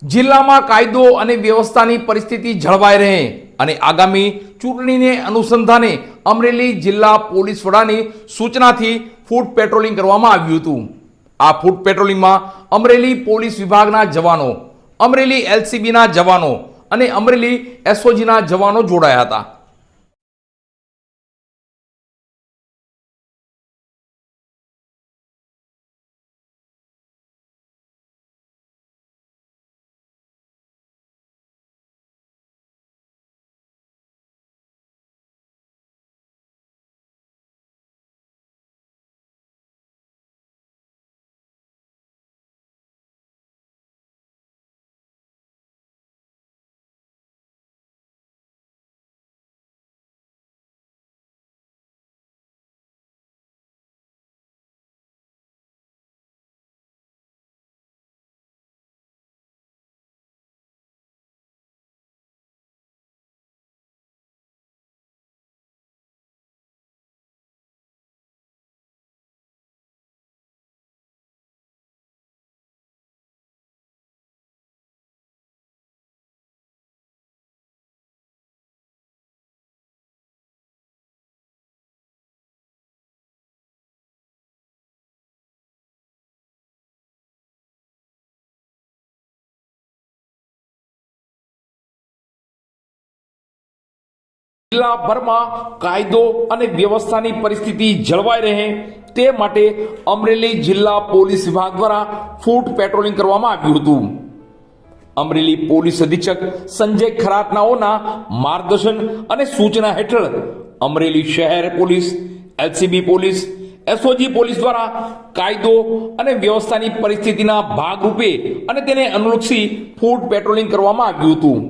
જિલ્લામાં કાયદો અને વ્યવસ્થાની પરિસ્થિતિ જળવાઈ રહે અને આગામી ચૂંટણીને અનુસંધાને અમરેલી જિલ્લા પોલીસ વડાની સૂચનાથી ફૂટ પેટ્રોલિંગ કરવામાં આવ્યું હતું। આ ફૂટ પેટ્રોલિંગમાં અમરેલી પોલીસ વિભાગના જવાનો, અમરેલી એલસીબીના જવાનો અને અમરેલી એસઓજીના જવાનો જોડાયા હતા। જિલ્લાભરમાં કાયદો અને વ્યવસ્થાની પરિસ્થિતિ જળવાઈ રહે તે માટે અમરેલી જિલ્લા પોલીસ વિભાગ દ્વારા ફૂટ પેટ્રોલિંગ કરવામાં આવ્યું હતું। અમરેલી પોલીસ અધિક્ષક સંજય ખરાતનાઓના માર્ગદર્શન અને સૂચના હેઠળ અમરેલી શહેર police, LCB police, SOG police દ્વારા કાયદો અને વ્યવસ્થાની પરિસ્થિતિના ભાગરૂપે અને તેને અનુલક્ષી ફૂટ પેટ્રોલિંગ કરવામાં આવ્યું હતું।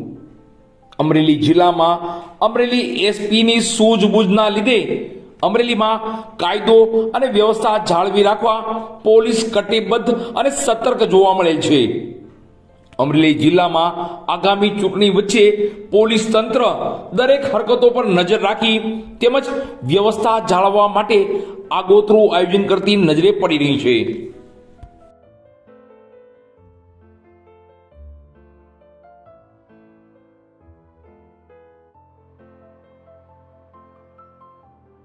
અમરેલી જિલ્લામાં અમરેલી એસપીની સૂઝબૂઝના લીધે અમરેલીમાં કાયદો અને વ્યવસ્થા જાળવી રાખવા પોલીસ કટિબદ્ધ અને સતર્ક જોવા મળે છે। અમરેલી જિલ્લામાં આગામી ચૂંટણી વચ્ચે પોલીસ તંત્ર દરેક હરકતો પર નજર રાખી તેમજ વ્યવસ્થા જાળવવા માટે આગોતરું આયોજન કરતી નજરે પડી રહી છે।